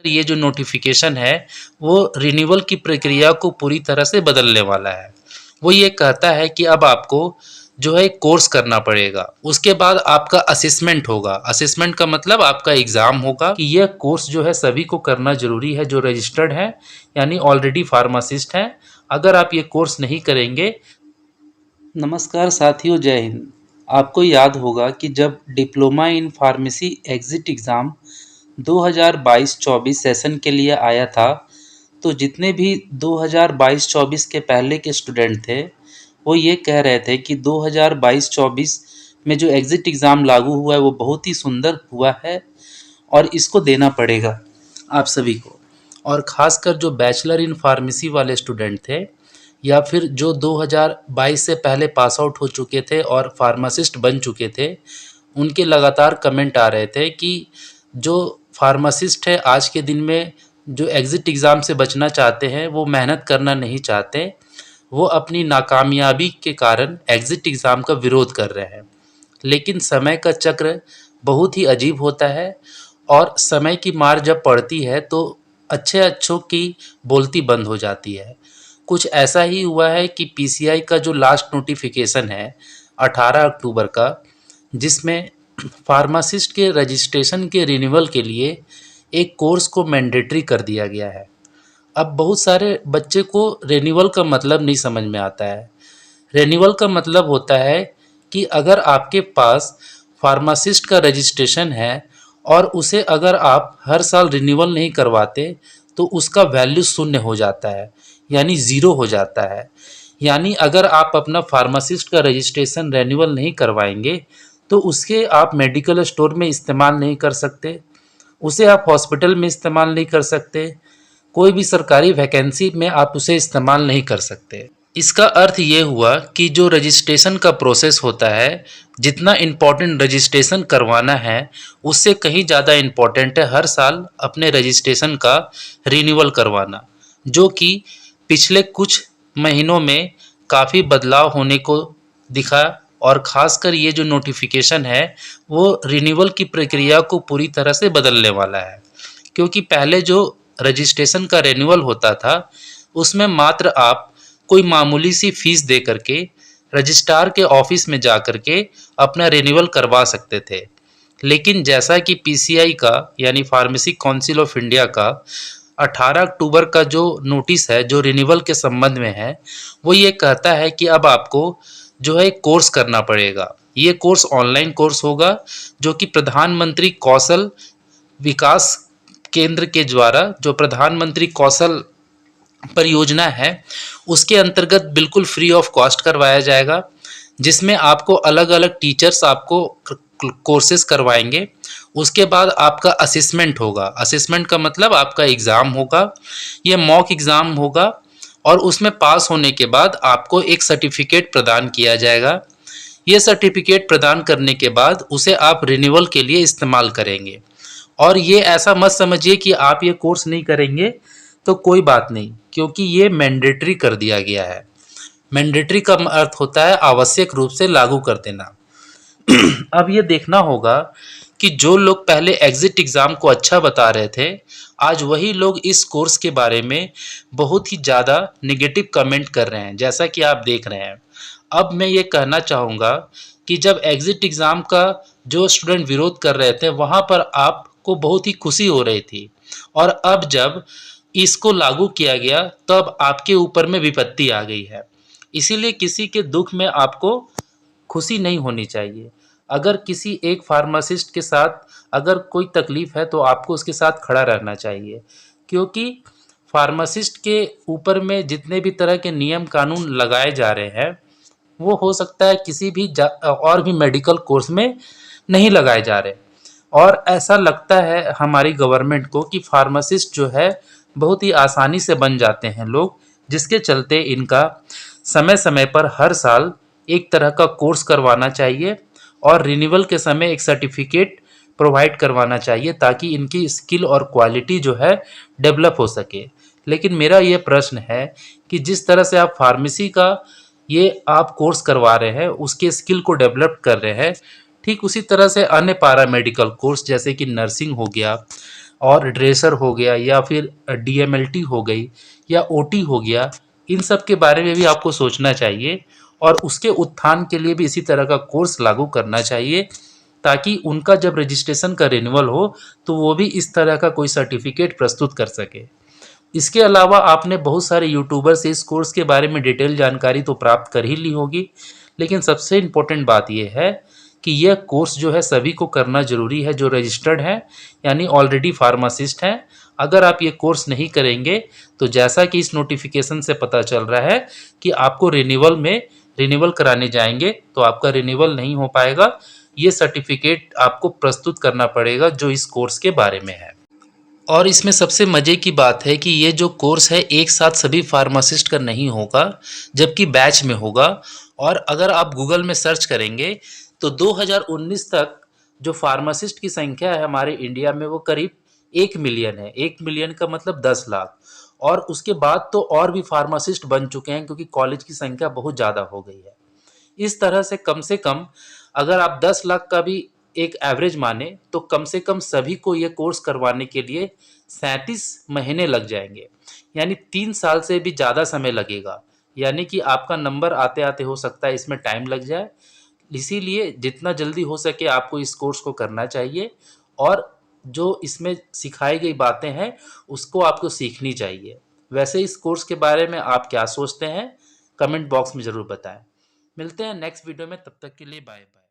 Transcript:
ये जो नोटिफिकेशन है वो रिन्यूअल की प्रक्रिया को पूरी तरह से बदलने वाला है। वो ये कहता है कि अब आपको जो है कोर्स करना पड़ेगा, उसके बाद आपका असेसमेंट होगा। असेसमेंट का मतलब आपका एग्ज़ाम होगा कि यह कोर्स जो है सभी को करना ज़रूरी है जो रजिस्टर्ड है, यानी ऑलरेडी फार्मासिस्ट हैं। अगर आप ये कोर्स नहीं करेंगे। नमस्कार साथियों, जय हिंद। आपको याद होगा कि जब diploma in pharmacy exit exam 2022-24 session के लिए आया था, तो जितने भी 2022-24 के पहले के स्टूडेंट थे वो ये कह रहे थे कि 2022-24 में जो एग्ज़िट एग्ज़ाम लागू हुआ है वो बहुत ही सुंदर हुआ है और इसको देना पड़ेगा आप सभी को। और ख़ासकर जो बैचलर इन फार्मेसी वाले स्टूडेंट थे या फिर जो 2022 से पहले पास आउट हो चुके थे और फार्मासिस्ट बन चुके थे, उनके लगातार कमेंट आ रहे थे कि जो फार्मासिस्ट है आज के दिन में जो एग्ज़िट एग्ज़ाम से बचना चाहते हैं वो मेहनत करना नहीं चाहते। वो अपनी नाकामयाबी के कारण एग्ज़िट एग्ज़ाम का विरोध कर रहे हैं। लेकिन समय का चक्र बहुत ही अजीब होता है और समय की मार जब पड़ती है तो अच्छों की बोलती बंद हो जाती है। कुछ ऐसा ही हुआ है कि पीसीआई का जो लास्ट नोटिफिकेशन है 18 अक्टूबर का, जिसमें फार्मासिस्ट के रजिस्ट्रेशन के रिन्यूअल के लिए एक कोर्स को मैंडेटरी कर दिया गया है। अब बहुत सारे बच्चे को रिन्यूअल का मतलब नहीं समझ में आता है। रिन्यूअल का मतलब होता है कि अगर आपके पास फार्मासिस्ट का रजिस्ट्रेशन है और उसे अगर आप हर साल रिन्यूअल नहीं करवाते तो उसका वैल्यू शून्य हो जाता है, यानी ज़ीरो हो जाता है। यानी अगर आप अपना फार्मासिस्ट का रजिस्ट्रेशन रिन्यूअल नहीं करवाएंगे तो उसके आप मेडिकल स्टोर में इस्तेमाल नहीं कर सकते, उसे आप हॉस्पिटल में इस्तेमाल नहीं कर सकते, कोई भी सरकारी वैकेंसी में आप उसे इस्तेमाल नहीं कर सकते। इसका अर्थ ये हुआ कि जो रजिस्ट्रेशन का प्रोसेस होता है, जितना इम्पोर्टेंट रजिस्ट्रेशन करवाना है उससे कहीं ज़्यादा इम्पोर्टेंट है हर साल अपने रजिस्ट्रेशन का रिन्यूअल करवाना, जो कि पिछले कुछ महीनों में काफ़ी बदलाव होने को दिखा। और ख़ासकर ये जो नोटिफिकेशन है वो रिन्यूअल की प्रक्रिया को पूरी तरह से बदलने वाला है, क्योंकि पहले जो रजिस्ट्रेशन का रिन्यूअल होता था उसमें मात्र आप कोई मामूली सी फीस दे करके रजिस्ट्रार के ऑफिस में जा करके अपना रिन्यूअल करवा सकते थे। लेकिन जैसा कि पीसीआई का यानी फार्मेसी काउंसिल ऑफ इंडिया का 18 अक्टूबर का जो नोटिस है जो रिन्यूअल के संबंध में है, वो ये कहता है कि अब आपको जो है कोर्स करना पड़ेगा। ये कोर्स ऑनलाइन कोर्स होगा जो कि प्रधानमंत्री कौशल विकास केंद्र के द्वारा जो प्रधानमंत्री कौशल परियोजना है उसके अंतर्गत बिल्कुल फ्री ऑफ कॉस्ट करवाया जाएगा, जिसमें आपको अलग अलग टीचर्स आपको कोर्सेज करवाएंगे। उसके बाद आपका असेसमेंट होगा। असेसमेंट का मतलब आपका एग्ज़ाम होगा, ये मॉक एग्ज़ाम होगा और उसमें पास होने के बाद आपको एक सर्टिफिकेट प्रदान किया जाएगा। ये सर्टिफिकेट प्रदान करने के बाद उसे आप रिन्यूअल के लिए इस्तेमाल करेंगे। और ये ऐसा मत समझिए कि आप ये कोर्स नहीं करेंगे तो कोई बात नहीं, क्योंकि ये मैंडेटरी कर दिया गया है। मैंडेटरी का अर्थ होता है आवश्यक रूप से लागू कर देना। अब ये देखना होगा कि जो लोग पहले एग्ज़िट एग्ज़ाम को अच्छा बता रहे थे, आज वही लोग इस कोर्स के बारे में बहुत ही ज़्यादा नेगेटिव कमेंट कर रहे हैं, जैसा कि आप देख रहे हैं। अब मैं ये कहना चाहूँगा कि जब एग्ज़िट एग्ज़ाम का जो स्टूडेंट विरोध कर रहे थे वहाँ पर आपको बहुत ही खुशी हो रही थी, और अब जब इसको लागू किया गया तब आपके ऊपर में विपत्ति आ गई है। इसीलिए किसी के दुख में आपको खुशी नहीं होनी चाहिए। अगर किसी एक फार्मासिस्ट के साथ अगर कोई तकलीफ़ है तो आपको उसके साथ खड़ा रहना चाहिए, क्योंकि फार्मासिस्ट के ऊपर में जितने भी तरह के नियम कानून लगाए जा रहे हैं वो हो सकता है किसी भी और भी मेडिकल कोर्स में नहीं लगाए जा रहे। और ऐसा लगता है हमारी गवर्नमेंट को कि फार्मासिस्ट जो है बहुत ही आसानी से बन जाते हैं लोग, जिसके चलते इनका समय समय पर हर साल एक तरह का कोर्स करवाना चाहिए और रिन्यूअल के समय एक सर्टिफिकेट प्रोवाइड करवाना चाहिए ताकि इनकी स्किल और क्वालिटी जो है डेवलप हो सके। लेकिन मेरा ये प्रश्न है कि जिस तरह से आप फार्मेसी का ये आप कोर्स करवा रहे हैं, उसके स्किल को डेवलप कर रहे हैं, ठीक उसी तरह से अन्य पैरामेडिकल कोर्स जैसे कि नर्सिंग हो गया, और ड्रेसर हो गया या फिर डीएमएलटी हो गई या ओटी हो गया, इन सब के बारे में भी आपको सोचना चाहिए और उसके उत्थान के लिए भी इसी तरह का कोर्स लागू करना चाहिए, ताकि उनका जब रजिस्ट्रेशन का रिन्यूअल हो तो वो भी इस तरह का कोई सर्टिफिकेट प्रस्तुत कर सके। इसके अलावा आपने बहुत सारे यूट्यूबर से इस कोर्स के बारे में डिटेल जानकारी तो प्राप्त कर ही ली होगी, लेकिन सबसे इम्पोर्टेंट बात यह है कि यह कोर्स जो है सभी को करना जरूरी है जो रजिस्टर्ड है, यानी ऑलरेडी फार्मासिस्ट हैं। अगर आप ये कोर्स नहीं करेंगे तो जैसा कि इस नोटिफिकेशन से पता चल रहा है कि आपको रिन्यूअल कराने जाएंगे तो आपका रिन्यूअल नहीं हो पाएगा। ये सर्टिफिकेट आपको प्रस्तुत करना पड़ेगा जो इस कोर्स के बारे में है। और इसमें सबसे मज़े की बात है कि ये जो कोर्स है एक साथ सभी फार्मासिस्ट का नहीं होगा, जबकि बैच में होगा। और अगर आप गूगल में सर्च करेंगे तो 2019 तक जो फार्मासिस्ट की संख्या है हमारे इंडिया में वो करीब 1 मिलियन है। 1 मिलियन का मतलब 10 लाख। और उसके बाद तो और भी फार्मासिस्ट बन चुके हैं क्योंकि कॉलेज की संख्या बहुत ज़्यादा हो गई है। इस तरह से कम अगर आप 10 लाख का भी एक एवरेज माने तो कम से कम सभी को ये कोर्स करवाने के लिए 37 महीने लग जाएंगे, यानी 3 साल से भी ज़्यादा समय लगेगा। यानी कि आपका नंबर आते आते हो सकता है इसमें टाइम लग जाए। इसीलिए जितना जल्दी हो सके आपको इस कोर्स को करना चाहिए और जो इसमें सिखाई गई बातें हैं उसको आपको सीखनी चाहिए। वैसे इस कोर्स के बारे में आप क्या सोचते हैं, कमेंट बॉक्स में ज़रूर बताएं। मिलते हैं नेक्स्ट वीडियो में, तब तक के लिए बाय बाय।